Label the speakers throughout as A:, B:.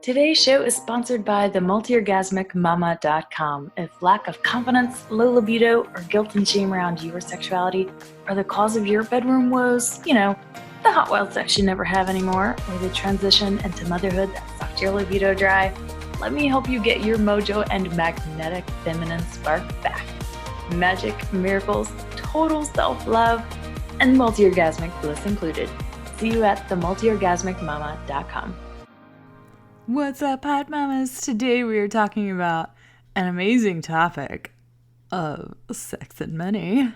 A: Today's show is sponsored by the multiorgasmicmama.com. If lack of confidence, low libido, or guilt and shame around your sexuality are the cause of your bedroom woes, the hot wild sex you never have anymore, or the transition into motherhood that sucked your libido dry, let me help you get your mojo and magnetic feminine spark back. Magic, miracles, total self-love, and multi-orgasmic bliss included. See you at themultiorgasmicmama.com.
B: What's up, hot mamas? Today we are talking about an amazing topic of sex and money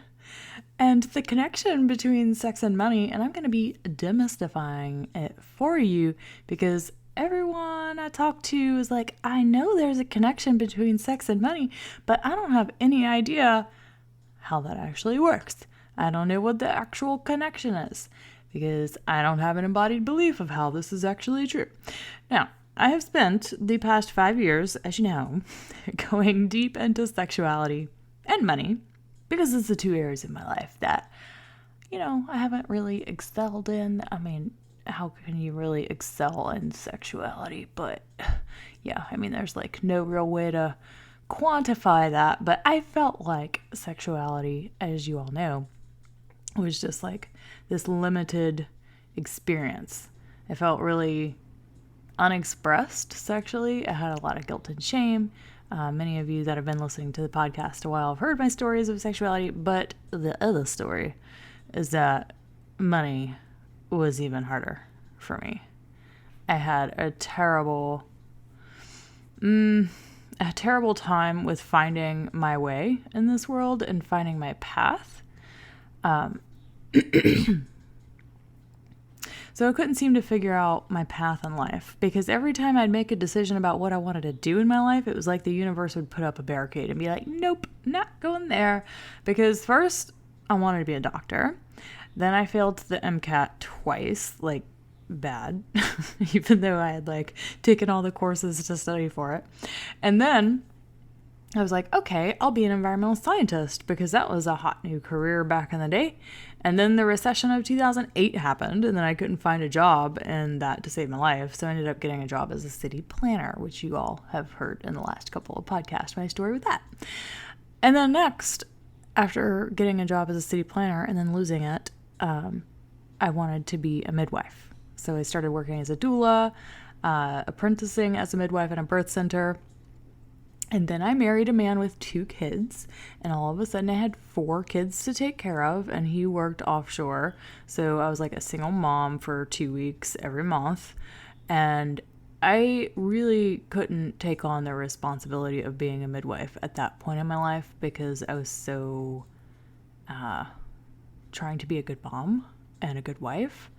B: and the connection between sex and money, and I'm going to be demystifying it for you because everyone I talk to is like, I know there's a connection between sex and money, but I don't have any idea how that actually works. I don't know what the actual connection is because I don't have an embodied belief of how this is actually true. Now, I have spent the past 5 years, as you know, going deep into sexuality and money because it's the two areas of my life that, I haven't really excelled in. I mean, how can you really excel in sexuality? But yeah, there's no real way to quantify that. But I felt like sexuality, as you all know, was just this limited experience. I felt really unexpressed sexually. I had a lot of guilt and shame. Many of you that have been listening to the podcast a while have heard my stories of sexuality, but the other story is that money was even harder for me. I had a terrible time with finding my way in this world and finding my path. So I couldn't seem to figure out my path in life because every time I'd make a decision about what I wanted to do in my life, it was like the universe would put up a barricade and be like, nope, not going there. Because first, I wanted to be a doctor. Then I failed the MCAT twice, bad, even though I had taken all the courses to study for it. And then I was like, okay, I'll be an environmental scientist because that was a hot new career back in the day. And then the recession of 2008 happened, and then I couldn't find a job in that to save my life. So I ended up getting a job as a city planner, which you all have heard in the last couple of podcasts, my story with that. And then next, after getting a job as a city planner and then losing it, I wanted to be a midwife. So I started working as a doula, apprenticing as a midwife at a birth center. And then I married a man with 2 kids, and all of a sudden I had 4 kids to take care of, and he worked offshore. So I was like a single mom for 2 weeks every month, and I really couldn't take on the responsibility of being a midwife at that point in my life because I was so trying to be a good mom and a good wife.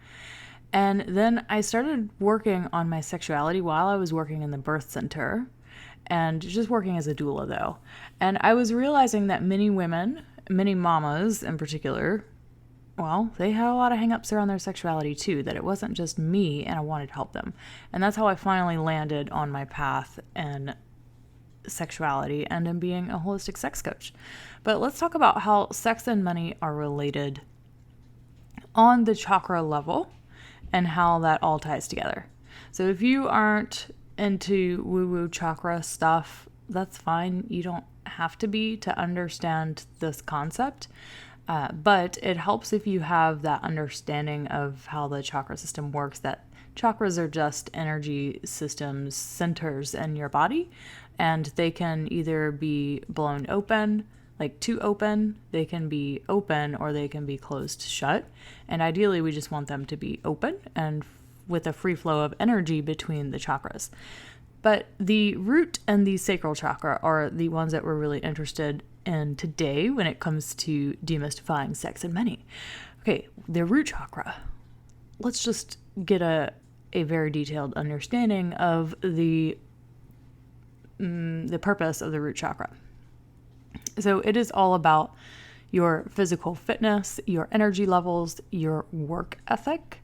B: And then I started working on my sexuality while I was working in the birth center. And just working as a doula, though. And I was realizing that many women, many mamas in particular, well, they had a lot of hang-ups around their sexuality, too, that it wasn't just me, and I wanted to help them. And that's how I finally landed on my path in sexuality and in being a holistic sex coach. But let's talk about how sex and money are related on the chakra level and how that all ties together. So if you aren't into woo-woo chakra stuff, that's fine. You don't have to be to understand this concept, but it helps if you have that understanding of how the chakra system works, that chakras are just energy systems, centers in your body, and they can either be blown open, too open, they can be open, or they can be closed shut, and ideally we just want them to be open and with a free flow of energy between the chakras. But the root and the sacral chakra are the ones that we're really interested in today when it comes to demystifying sex and money. Okay, the root chakra. Let's just get a very detailed understanding of the purpose of the root chakra. So it is all about your physical fitness, your energy levels, your work ethic,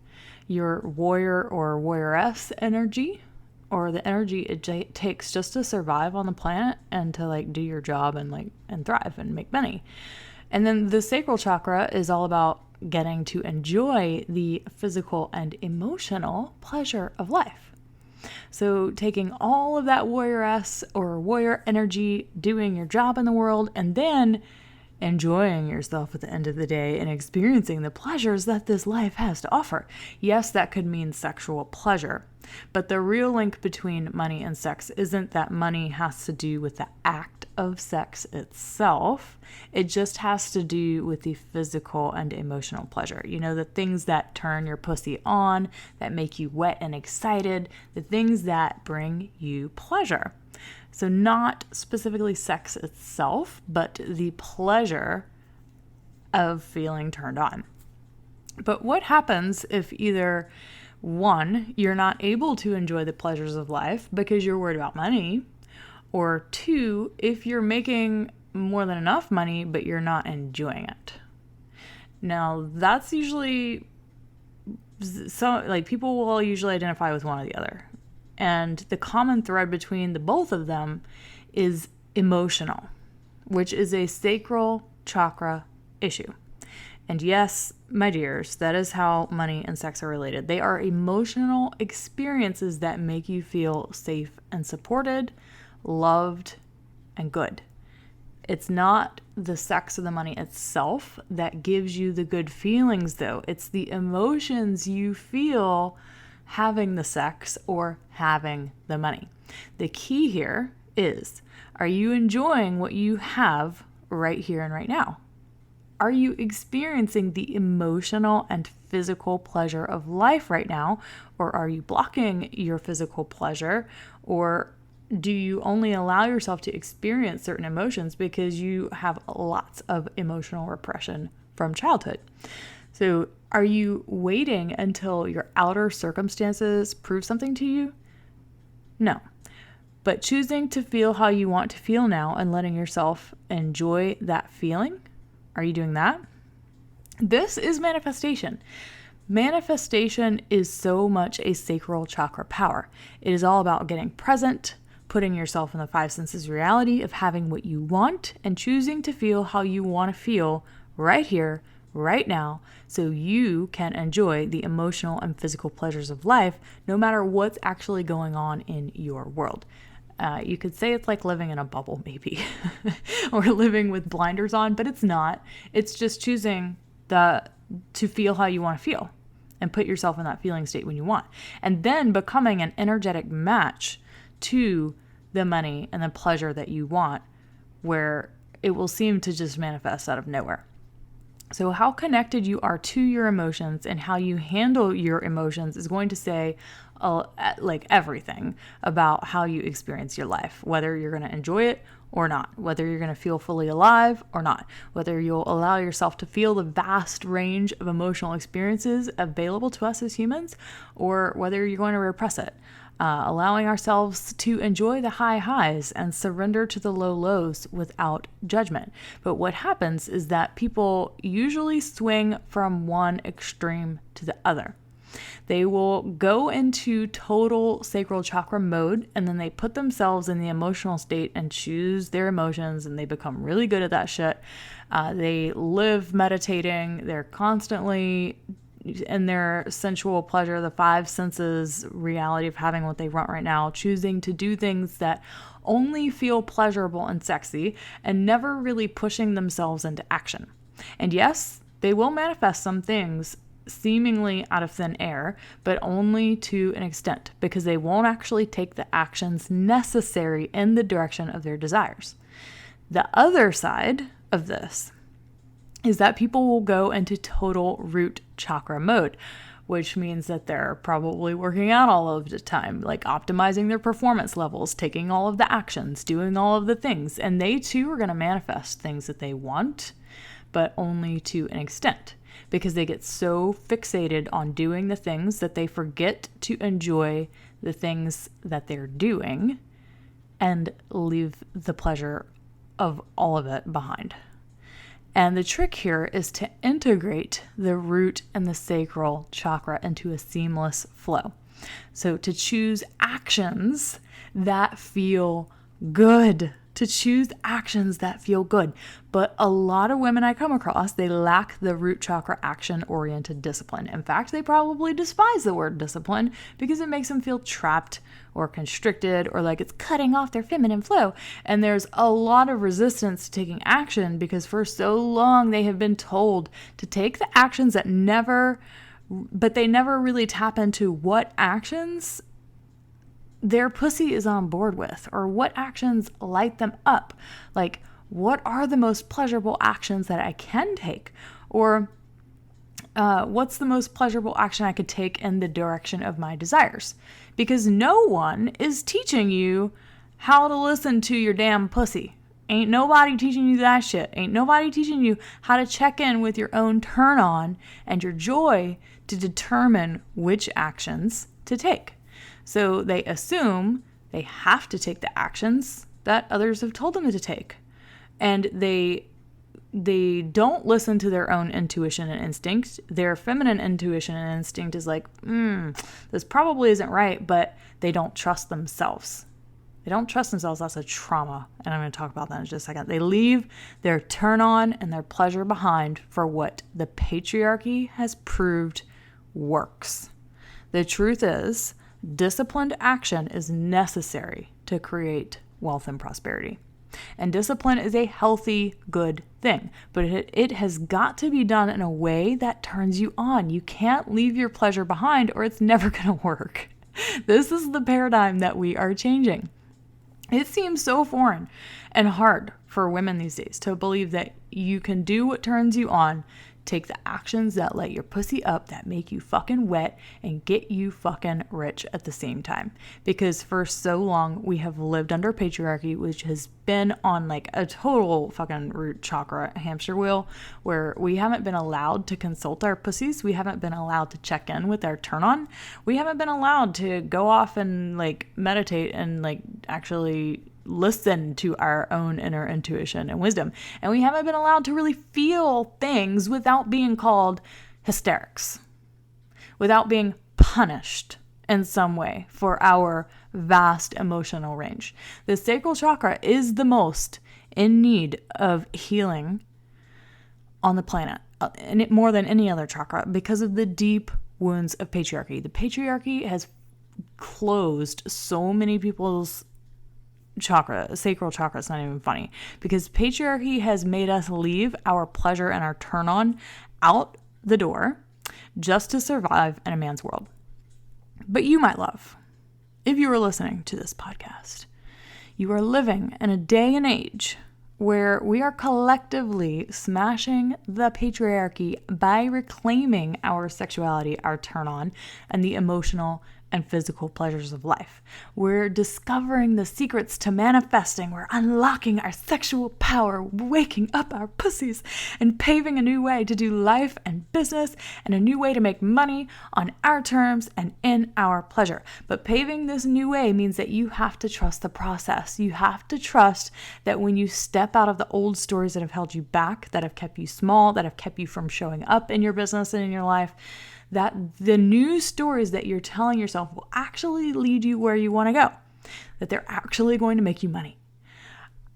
B: your warrior or warrioress energy, or the energy it takes just to survive on the planet and to do your job and thrive and make money. And then the sacral chakra is all about getting to enjoy the physical and emotional pleasure of life. So taking all of that warrior-esque or warrior energy, doing your job in the world, and then enjoying yourself at the end of the day and experiencing the pleasures that this life has to offer. Yes, that could mean sexual pleasure, but the real link between money and sex isn't that money has to do with the act of sex itself. It just has to do with the physical and emotional pleasure. You know, the things that turn your pussy on, that make you wet and excited, the things that bring you pleasure. So not specifically sex itself, but the pleasure of feeling turned on. But what happens if either one, you're not able to enjoy the pleasures of life because you're worried about money, or two, if you're making more than enough money, but you're not enjoying it? Now, that's usually, so like people will usually identify with one or the other. And the common thread between the both of them is emotional, which is a sacral chakra issue. And yes, my dears, that is how money and sex are related. They are emotional experiences that make you feel safe and supported, loved, and good. It's not the sex or the money itself that gives you the good feelings, though. It's the emotions you feel having the sex or having the money. The key here is, are you enjoying what you have right here and right now? Are you experiencing the emotional and physical pleasure of life right now? Or are you blocking your physical pleasure? Or do you only allow yourself to experience certain emotions because you have lots of emotional repression from childhood? So are you waiting until your outer circumstances prove something to you? No. But choosing to feel how you want to feel now and letting yourself enjoy that feeling, are you doing that? This is manifestation. Manifestation is so much a sacral chakra power. It is all about getting present, putting yourself in the five senses reality of having what you want and choosing to feel how you want to feel right here, right now, so you can enjoy the emotional and physical pleasures of life no matter what's actually going on in your world. You could say it's like living in a bubble, maybe, or living with blinders on, but it's not. It's just choosing to feel how you want to feel and put yourself in that feeling state when you want. And then becoming an energetic match to the money and the pleasure that you want, where it will seem to just manifest out of nowhere. So how connected you are to your emotions and how you handle your emotions is going to say like everything about how you experience your life, whether you're going to enjoy it or not, whether you're going to feel fully alive or not, whether you'll allow yourself to feel the vast range of emotional experiences available to us as humans, or whether you're going to repress it. Allowing ourselves to enjoy the high highs and surrender to the low lows without judgment. But what happens is that people usually swing from one extreme to the other. They will go into total sacral chakra mode, and then they put themselves in the emotional state and choose their emotions, and they become really good at that shit. They live meditating. They're constantly in their sensual pleasure, the five senses reality of having what they want right now, choosing to do things that only feel pleasurable and sexy, and never really pushing themselves into action. And yes, they will manifest some things seemingly out of thin air, but only to an extent, because they won't actually take the actions necessary in the direction of their desires. The other side of this is that people will go into total root chakra mode, which means that they're probably working out all of the time, like optimizing their performance levels, taking all of the actions, doing all of the things. And they too are going to manifest things that they want, but only to an extent, because they get so fixated on doing the things that they forget to enjoy the things that they're doing and leave the pleasure of all of it behind. And the trick here is to integrate the root and the sacral chakra into a seamless flow. So to choose actions that feel good to choose actions that feel good. But a lot of women I come across, they lack the root chakra action-oriented discipline. In fact, they probably despise the word discipline because it makes them feel trapped or constricted or like it's cutting off their feminine flow. And there's a lot of resistance to taking action because for so long they have been told to take the actions that but they never really tap into what actions their pussy is on board with or what actions light them up. Like, what are the most pleasurable actions that I can take? Or what's the most pleasurable action I could take in the direction of my desires? Because no one is teaching you how to listen to your damn pussy. Ain't nobody teaching you that shit. Ain't nobody teaching you how to check in with your own turn on and your joy to determine which actions to take. So they assume they have to take the actions that others have told them to take. And they don't listen to their own intuition and instinct. Their feminine intuition and instinct is like, this probably isn't right, but they don't trust themselves. They don't trust themselves. That's a trauma. And I'm going to talk about that in just a second. They leave their turn on and their pleasure behind for what the patriarchy has proved works. The truth is, disciplined action is necessary to create wealth and prosperity. And discipline is a healthy, good thing, but it has got to be done in a way that turns you on. You can't leave your pleasure behind or it's never going to work. This is the paradigm that we are changing. It seems so foreign and hard for women these days to believe that you can do what turns you on, take the actions that light your pussy up, that make you fucking wet, and get you fucking rich at the same time. Because for so long, we have lived under patriarchy, which has been on like a total fucking root chakra hamster wheel, where we haven't been allowed to consult our pussies. We haven't been allowed to check in with our turn on. We haven't been allowed to go off and like meditate and like actually listen to our own inner intuition and wisdom. And we haven't been allowed to really feel things without being called hysterics, without being punished in some way for our vast emotional range. The sacral chakra is the most in need of healing on the planet, and more than any other chakra, because of the deep wounds of patriarchy. The patriarchy has closed so many people's sacral chakra. It's not even funny, because patriarchy has made us leave our pleasure and our turn on out the door just to survive in a man's world. But you, my love, if you were listening to this podcast, you are living in a day and age where we are collectively smashing the patriarchy by reclaiming our sexuality, our turn on, and the emotional and physical pleasures of life. We're discovering the secrets to manifesting. We're unlocking our sexual power, waking up our pussies, and paving a new way to do life and business, and a new way to make money on our terms and in our pleasure. But paving this new way means that you have to trust the process. You have to trust that when you step out of the old stories that have held you back, that have kept you small, that have kept you from showing up in your business and in your life, that the new stories that you're telling yourself will actually lead you where you want to go, that they're actually going to make you money,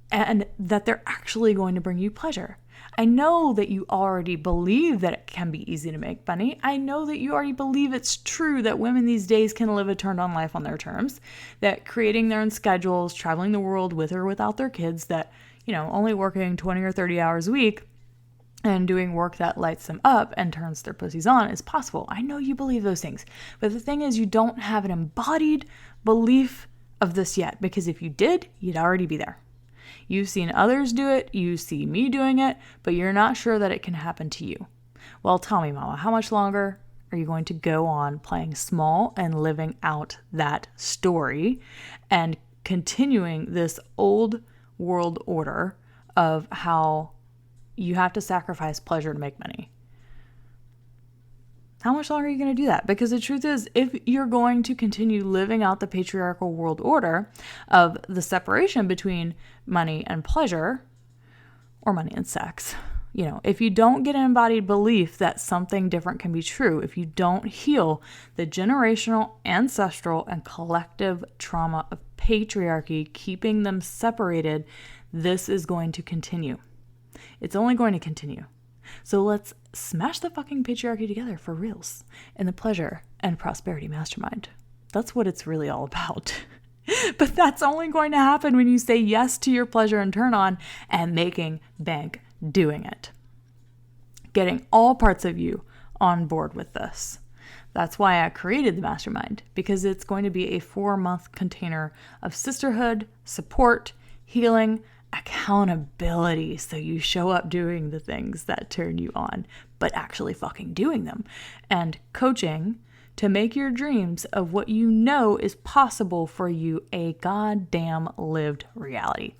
B: and that they're actually going to bring you pleasure. I know that you already believe that it can be easy to make money. I know that you already believe it's true that women these days can live a turned-on life on their terms, that creating their own schedules, traveling the world with or without their kids, that, only working 20 or 30 hours a week and doing work that lights them up and turns their pussies on is possible. I know you believe those things. But the thing is, you don't have an embodied belief of this yet, because if you did, you'd already be there. You've seen others do it, you see me doing it, but you're not sure that it can happen to you. Well, tell me, Mama, how much longer are you going to go on playing small and living out that story and continuing this old world order of how you have to sacrifice pleasure to make money? How much longer are you going to do that? Because the truth is, if you're going to continue living out the patriarchal world order of the separation between money and pleasure, or money and sex, if you don't get an embodied belief that something different can be true, if you don't heal the generational, ancestral, and collective trauma of patriarchy, keeping them separated, this is going to continue. It's only going to continue. So let's smash the fucking patriarchy together for reals in the Pleasure and Prosperity Mastermind. That's what it's really all about. But that's only going to happen when you say yes to your pleasure and turn on and making bank doing it. Getting all parts of you on board with this. That's why I created the mastermind, because it's going to be a 4-month container of sisterhood, support, healing, accountability. So you show up doing the things that turn you on, but actually fucking doing them. And coaching to make your dreams of what you know is possible for you a goddamn lived reality.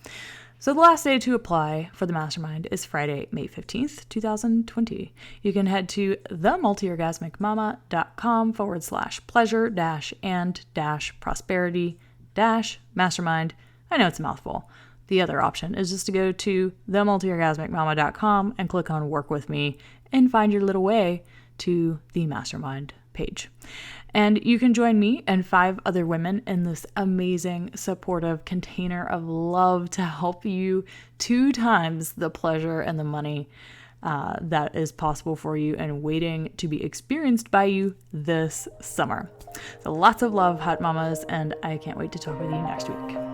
B: So the last day to apply for the mastermind is Friday, May 15th, 2020. You can head to themultiorgasmicmama.com/pleasure-and-prosperity-mastermind. I know it's a mouthful. The other option is just to go to themultiorgasmicmama.com and click on work with me and find your little way to the mastermind page. And you can join me and 5 other women in this amazing, supportive container of love to help you 2 times the pleasure and the money that is possible for you and waiting to be experienced by you this summer. So lots of love, hot mamas, and I can't wait to talk with you next week.